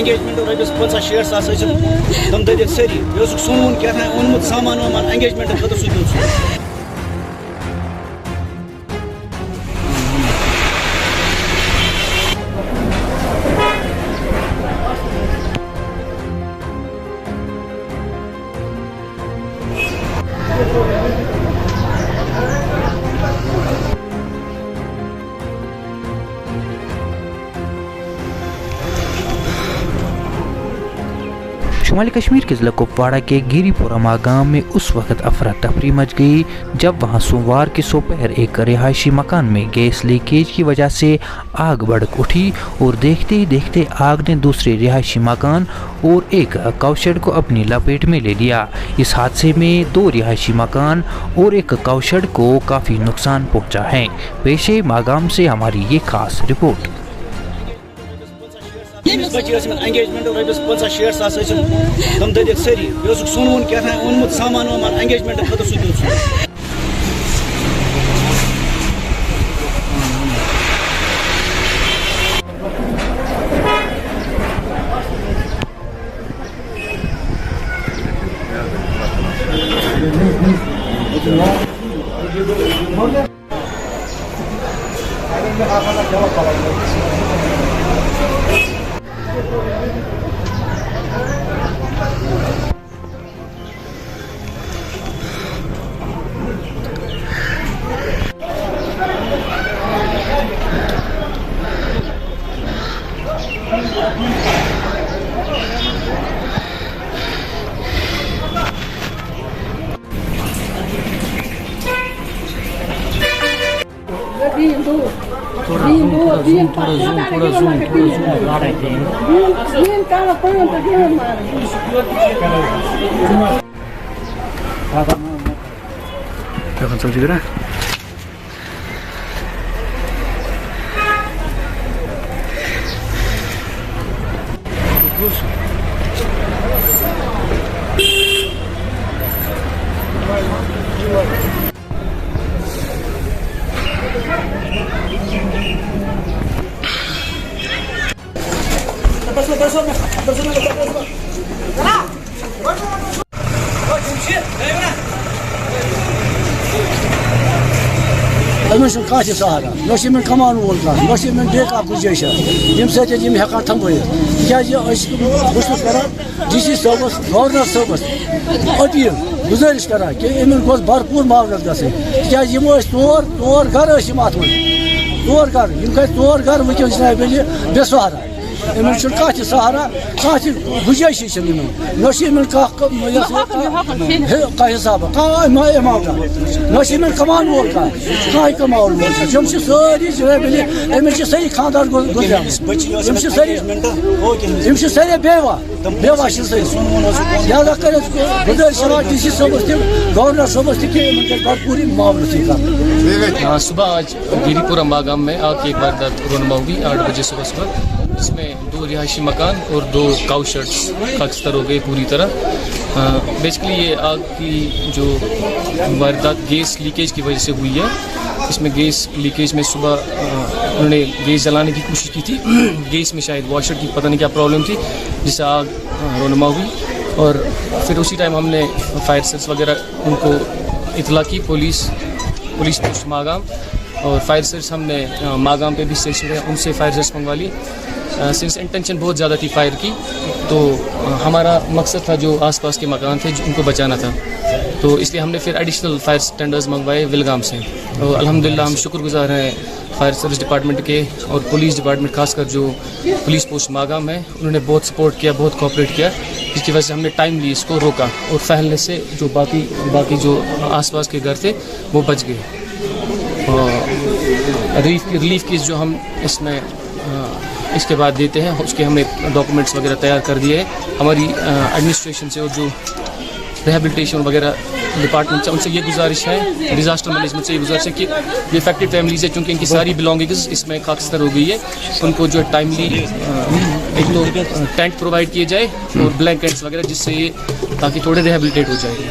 Engagement رۄپیَس 50-60 ساس ٲسۍ تِم دٔدِکھ سٲری بیٚیہِ اوسُکھ سوٗن کیٛاہ تام اوٚنمُت سامان وامان انگیجمنٹ خٲطرٕ سُہ دیُت سُہ. شمالی کشمیر کے ضلع کپواڑہ کے گیری پورہ ماگام میں اس وقت افراتفری مچ گئی جب وہاں سوموار کی دوپہر ایک رہائشی مکان میں گیس لیکیج کی وجہ سے آگ بھڑک اٹھی اور دیکھتے ہی دیکھتے آگ نے دوسرے رہائشی مکان اور ایک کاؤ شیڈ کو اپنی لپیٹ میں لے لیا. اس حادثے میں 2 رہائشی مکان اور ایک کاؤ شیڈ کو کافی نقصان پہنچا ہے. پیش ہے ماگام سے ہماری یہ خاص رپورٹ. بچی انگیجمنٹ رۄپیَس 50-60 ساس ٲسۍ تِم دٔدِکھ سٲری بیٚیہِ اوسُکھ سوٗن کیٛاہ تام اوٚنمُت سامان وامان انگیجمنٹ خٲطرٕ سُہ دیُت سُہ. کانٛہہ تہِ سہارا نہ چھِ یِمن کمان وول کانٛہہ نہ چھِ یِمن بیٚیہِ کانٛہہ گُنجٲیشا ییٚمہِ سۭتۍ یِم ہٮ۪کان تھنٛبٲیِتھ تِکیٛازِ أسۍ بہٕ چھُس کران ڈی سی صٲبس گورنر صٲبس أپیٖل گُزٲرِش کران کہِ یِمن گوٚژھ بھرپوٗر معاونت گژھٕنۍ تِکیٛازِ یِم ٲسۍ ژور گرٕ ٲسۍ یِم اَتھ منٛز 4 گرٕ یِم گٔے 4 گرٕ وٕنکٮ۪ن جناب بے سہارا یِمن چھُنہٕ کانٛہہ تہِ سہارا کانٛہہ تہِ گُنجٲیشی چھنہٕ یِمن نہ چھِ یِمن کانٛہہ حِسابا کانٛہہ ایماوٹا نہ چھِ یِمن کمان وول کانٛہہ کماوُن وول چھُ یِم چھِ سٲری جناب أمِس چھِ سٲری خاندار گُزریمٕتۍ یِم چھِ سٲری بیوا چھِ سٲری لہذا کٔرِتھ گُزٲرِش کران ڈی سی صٲبس تہِ گورنر صٲبس تہِ کہِ یِمن گژھِ بھرپوٗر معاونت یہِ کرُن. صبح آج گیری پورہ ماگام میں آگ کی ایک واردات رونما ہوئی 8 بجے صبح جس میں 2 رہائشی مکان اور 2 کاؤ شیڈس خاکستر ہو گئے پوری طرح. بیسکلی یہ آگ کی جو واردات گیس لیکیج کی وجہ سے ہوئی ہے. اس میں گیس لیکیج میں صبح انہوں نے گیس جلانے کی کوشش کی تھی. گیس میں شاید واشر کی پتہ نہیں کیا پرابلم تھی جس سے آگ رونما ہوئی اور پھر اسی ٹائم ہم نے فائر سروس وغیرہ ان کو اطلاع کی. پولیس پوسٹ ماگام اور فائر سروس ہم نے ماگام پہ بھی اسٹیشن ہے ان سے فائر سروس منگوا لی. سنس انٹینشن بہت زیادہ تھی فائر کی تو ہمارا مقصد تھا جو آس پاس کے مکان تھے ان کو بچانا تھا تو اس لیے ہم نے پھر ایڈیشنل فائر ٹینڈرز منگوائے ولگام سے. تو الحمدللہ ہم شکر گزار ہیں فائر سروس ڈپارٹمنٹ کے اور پولیس ڈپارٹمنٹ خاص کر جو پولیس پوسٹ ماگام ہے انہوں نے بہت سپورٹ کیا بہت کوآپریٹ کیا جس کی وجہ سے ہم نے ٹائملی اس کو روکا اور پھیلنے سے جو باقی جو آس پاس کے گھر تھے وہ بچ گئے. ریلیف کیس جو ہم اس میں اس کے بعد دیتے ہیں اس کے ہم نے ڈاکومنٹس وغیرہ تیار کر دیے ہیں. ہماری ایڈمنسٹریشن سے اور جو ریہیبلیٹیشن وغیرہ ڈپارٹمنٹ سے ان سے یہ گزارش ہے ڈیزاسٹر مینجمنٹ سے یہ گزارش ہے کہ یہ افیکٹڈ فیملیز ہے چونکہ ان کی ساری بلانگنگز اس میں خاکستر ہو گئی ہے ان کو جو ہے ٹائملی ایک تو ٹینٹ پرووائڈ کیے جائے اور بلینکٹس وغیرہ جس سے یہ تاکہ تھوڑے ریہیبلیٹیٹ ہو جائے.